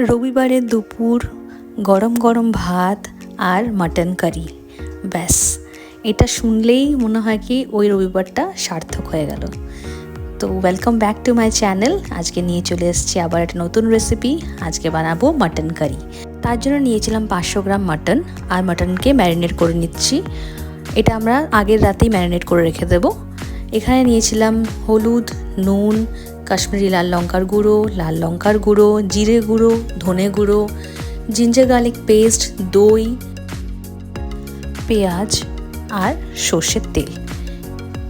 রবিবারের দুপুর গরম গরম ভাত আর মাটন কারি, ব্যাস এটা শুনলেই মনে হয় কি ওই রবিবারটা সার্থক হয়ে গেল। তো welcome back to my channel. আজকে নিয়ে চলে এসেছি আবার একটা নতুন রেসিপি। আজকে বানাবো মাটন কারি। তার জন্য নিয়েছিলাম 500 গ্রাম মাটন, আর মাটনকে ম্যারিনেট করে নিচ্ছি। এটা আমরা আগের রাতেই ম্যারিনেট করে রেখে দেবো। এখানে নিয়েছিলাম হলুদ, নুন, কাশ্মীরি লাল লঙ্কার গুঁড়ো, লাল লঙ্কার গুঁড়ো, জিরে গুঁড়ো, ধনে গুঁড়ো, জিঞ্জার গার্লিক পেস্ট, দই, পেঁয়াজ আর সর্ষের তেল।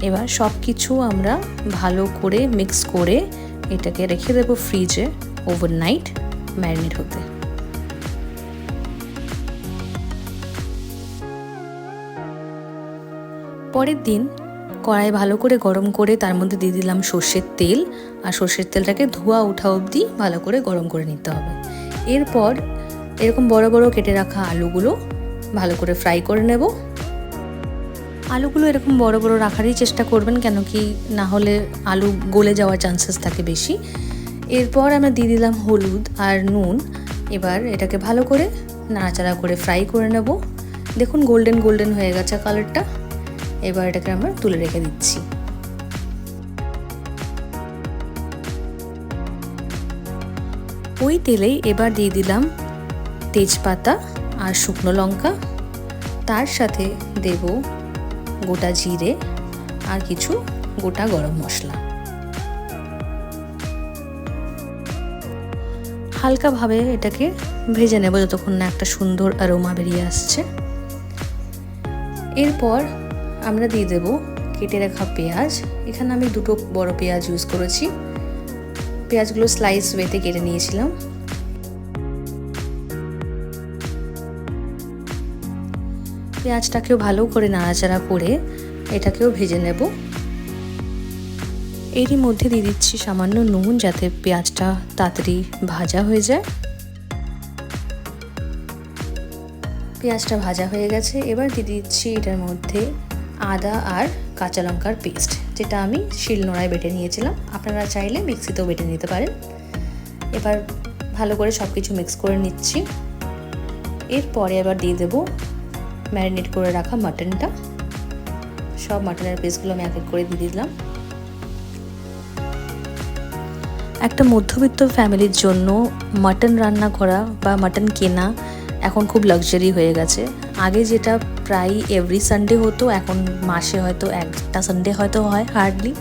এবার সব কিছু আমরা ভালো করে মিক্স করে এটাকে রেখে দেবো ফ্রিজে ওভারনাইট ম্যারিনেট হতে। পরের দিন কড়াই ভালো করে গরম করে তার মধ্যে দিয়ে দিলাম সর্ষের তেল, আর সর্ষের তেলটাকে ধোয়া ওঠা অবধি ভালো করে গরম করে নিতে হবে। এরপর এরকম বড় বড় কেটে রাখা আলুগুলো ভালো করে ফ্রাই করে নেব। আলুগুলো এরকম বড় বড় রাখারই চেষ্টা করবেন, কেন কি না হলে আলু গলে যাওয়ার চান্সেস থাকে বেশি। এরপর আমরা দিয়ে দিলাম হলুদ আর নুন। এবার এটাকে ভালো করে নাড়াচাড়া করে ফ্রাই করে নেব। দেখুন গোল্ডেন গোল্ডেন হয়ে গেছে কালারটা। এবার এটাকে আমরা তুলে রেখে দিচ্ছি। ওই তেলেই এবার দিয়ে দিলাম তেজপাতা আর শুকনো লঙ্কা, তার সাথে দেব গোটা জিরে আর কিছু গোটা গরম মশলা। হালকাভাবে এটাকে ভেজে নেব যতক্ষণ না একটা সুন্দর অ্যারোমা বেরিয়ে আসছে। এরপর আমরা দিয়ে দেব কেটে রাখা পেঁয়াজ। এখানে আমি দুটো বড় পেঁয়াজ ইউজ করেছি। পেঁয়াজগুলো স্লাইস ওয়েতে কেটে নিয়েছিলাম। পেঁয়াজটাকেও ভালো করে নাড়াচাড়া করে এটাকেও ভেজে নেব। এরই মধ্যে দিয়ে দিচ্ছি সামান্য নুন, যাতে পেঁয়াজটা তাড়াতাড়ি ভাজা হয়ে যায়। পেঁয়াজটা ভাজা হয়ে গেছে। এবার দিয়ে দিচ্ছি এটার মধ্যে আদা আর কাঁচা লঙ্কার পেস্ট, যেটা আমি শিলনোড়ায় বেটে নিয়েছিলাম। আপনারা চাইলে মিক্সিতেও বেটে নিতে পারেন। এবার ভালো করে সব কিছু মিক্স করে নিচ্ছি। এরপরে এবার দিয়ে দেবো ম্যারিনেট করে রাখা মাটনটা। সব মাটনের পিসগুলো আমি এক এক করে দিয়ে দিলাম। একটা মধ্যবিত্ত ফ্যামিলির জন্য মাটন রান্না করা বা মাটন কেনা এখন খুব লাক্সারি হয়ে গেছে। আগে যেটা প্রায় এভরি সানডে হতো, এখন মাসে হয়তো একটা সানডে হয়তো হয় হার্ডলি।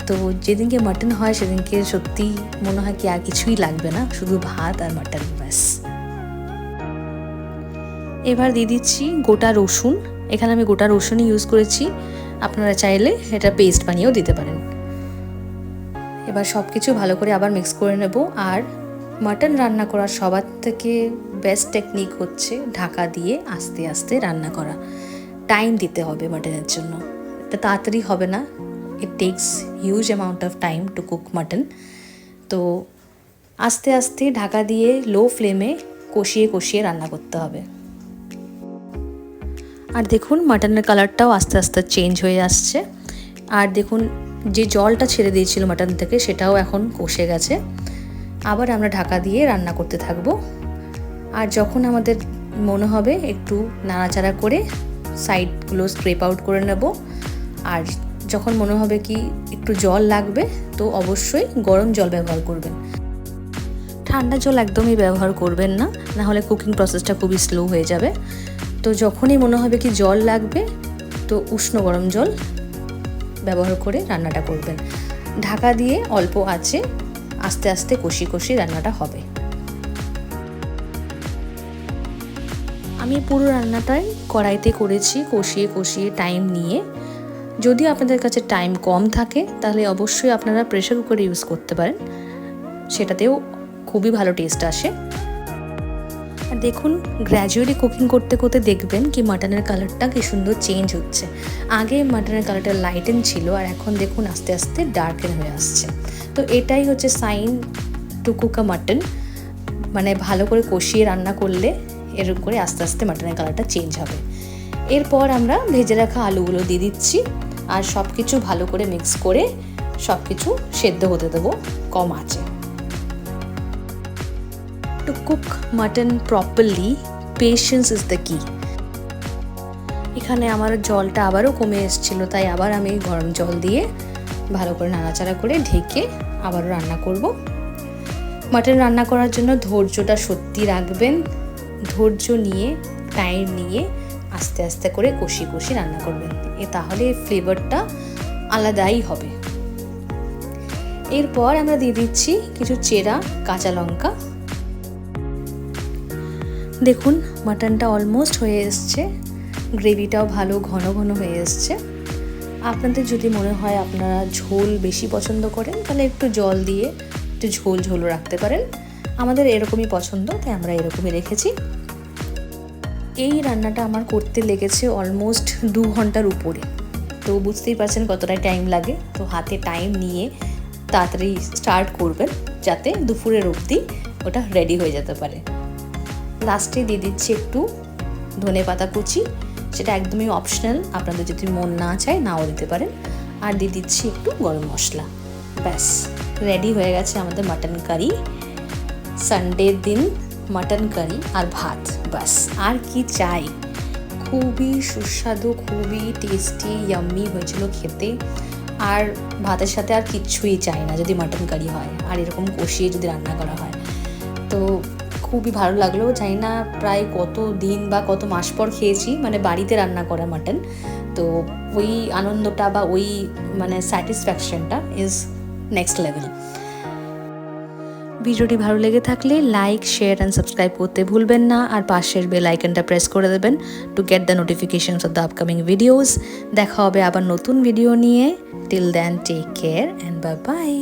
তো যেদিনকে মাটন হয় সেদিনকে সত্যি মনে হয় কি আর কিছুই লাগবে না, শুধু ভাত আর মাটন, ব্যাস। এবার দিয়ে দিচ্ছি গোটা রসুন। এখানে আমি গোটা রসুনই ইউজ করেছি, আপনারা চাইলে এটা পেস্ট বানিয়েও দিতে পারেন। এবার সব কিছু ভালো করে আবার মিক্স করে নেব। আর মাটন রান্না করার সবার থেকে বেস্ট টেকনিক হচ্ছে ঢাকা দিয়ে আস্তে আস্তে রান্না করা। টাইম দিতে হবে মাটনের জন্য, এটা তাড়াতাড়ি হবে না। ইট tax huge amount of time to cook mutton. তো আস্তে আস্তে ঢাকা দিয়ে লো ফ্লেমে কষিয়ে কষিয়ে রান্না করতে হবে। আর দেখুন মাটনের কালারটাও আস্তে আস্তে চেঞ্জ হয়ে আসছে। আর দেখুন যে জলটা ছেড়ে দিয়েছিল মাটন থেকে, সেটাও এখন কষে গেছে। আবার আমরা ঢাকা দিয়ে রান্না করতে থাকবো। আর যখন আমাদের মনে হবে একটু নাড়াচাড়া করে সাইডগুলো স্ক্রেপ আউট করে নেব। আর যখন মনে হবে কি একটু জল লাগবে, তো অবশ্যই গরম জল ব্যবহার করবেন। ঠান্ডা জল একদমই ব্যবহার করবেন না, না হলে কুকিং প্রসেসটা খুবই স্লো হয়ে যাবে। তো যখনই মনে হবে কি জল লাগবে, তো উষ্ণ গরম জল ব্যবহার করে রান্নাটা করবেন। ঢাকা দিয়ে অল্প আঁচে আস্তে আস্তে কষি কষি রান্নাটা হবে। আমি পুরো রান্নাটাই কড়াইতে করেছি, কষিয়ে কষিয়ে টাইম নিয়ে। যদি আপনাদের কাছে টাইম কম থাকে তাহলে অবশ্যই আপনারা প্রেসার কুকারে ইউজ করতে পারেন, সেটাতেও খুবই ভালো টেস্ট আসে। আর দেখুন গ্র্যাজুয়ালি কুকিং করতে করতে দেখবেন কি মাটনের কালারটা কি সুন্দর চেঞ্জ হচ্ছে। আগে মাটনের কালারটা লাইটেন ছিল, আর এখন দেখুন আস্তে আস্তে ডার্কেন হয়ে আসছে। তো এটাই হচ্ছে sign to cook a mutton, মানে ভালো করে কষিয়ে রান্না করলে এরকম করে আস্তে আস্তে মাটনের কালারটা চেঞ্জ হবে। এরপর আমরা ভেজে রাখা আলুগুলো দিয়ে দিচ্ছি, আর সব কিছু ভালো করে মিক্স করে সব কিছু সেদ্ধ হতে দেবো কম আঁচে। to cook mutton properly, patience is the key. এখানে আমার জলটা আবারও কমে এসেছিল, তাই আবার আমি গরম জল দিয়ে ভালো করে নাড়াচাড়া করে ঢেকে আবারও রান্না করব। মাটন রান্না করার জন্য ধৈর্যটা সত্যি রাখবেন, ধৈর্য নিয়ে টাইম নিয়ে আস্তে আস্তে করে কষি কষি রান্না করবেন, তাহলে ফ্লেভারটা আলাদাই হবে। এরপর আমরা দিয়ে দিচ্ছি কিছু চেরা কাঁচা লঙ্কা। দেখুন মাটনটা অলমোস্ট হয়ে এসছে, গ্রেভিটাও ভালো ঘন ঘন হয়ে এসছে। আপনাদের যদি মনে হয় আপনারা ঝোল বেশি পছন্দ করেন তাহলে একটু জল দিয়ে একটু ঝোল ঝোলও রাখতে পারেন। আমাদের এরকমই পছন্দ, তাই আমরা এরকমই রেখেছি। এই রান্নাটা আমার করতে লেগেছে অলমোস্ট 2 ঘন্টার উপরে, তো বুঝতেই পারছেন কতটা টাইম লাগে। তো হাতে টাইম নিয়ে তাড়াতাড়ি স্টার্ট করবেন যাতে দুপুরের অবধি ওটা রেডি হয়ে যেতে পারে। লাস্টে দিয়ে দিচ্ছি একটু ধনেপাতা কুচি, সেটা একদমই অপশনাল, আপনাদের যদি মন না চায় নাও দিতে পারেন। আর দিয়ে দিচ্ছি একটু গরম মশলা। ব্যাস রেডি হয়ে গেছে আমাদের মাটন কারি। সানডের দিন মাটন কারি আর ভাত, ব্যাস আর কি চাই। খুবই সুস্বাদু, খুবই টেস্টি, ইয়াম্মি হয়েছিল খেতে। আর ভাতের সাথে আর কিচ্ছুই চাই না যদি মাটন কারি হয় আর এরকম কষিয়ে যদি রান্না করা হয়। তো খুবই ভালো লাগলো। জানি না প্রায় কত দিন বা কত মাস পর খেয়েছি, মানে বাড়িতে রান্না করা মাটন। তো ওই আনন্দটা বা ওই মানে স্যাটিসফ্যাকশনটা ইজ নেক্সট লেভেল। ভিডিওটি ভালো লেগে থাকলে লাইক, শেয়ার অ্যান্ড সাবস্ক্রাইব করতে ভুলবেন না। আর পাশের বেল আইকনটা প্রেস করে দেবেন to get the notifications of the upcoming videos. দেখা হবে আবার নতুন ভিডিও নিয়ে। Till then take care and bye by.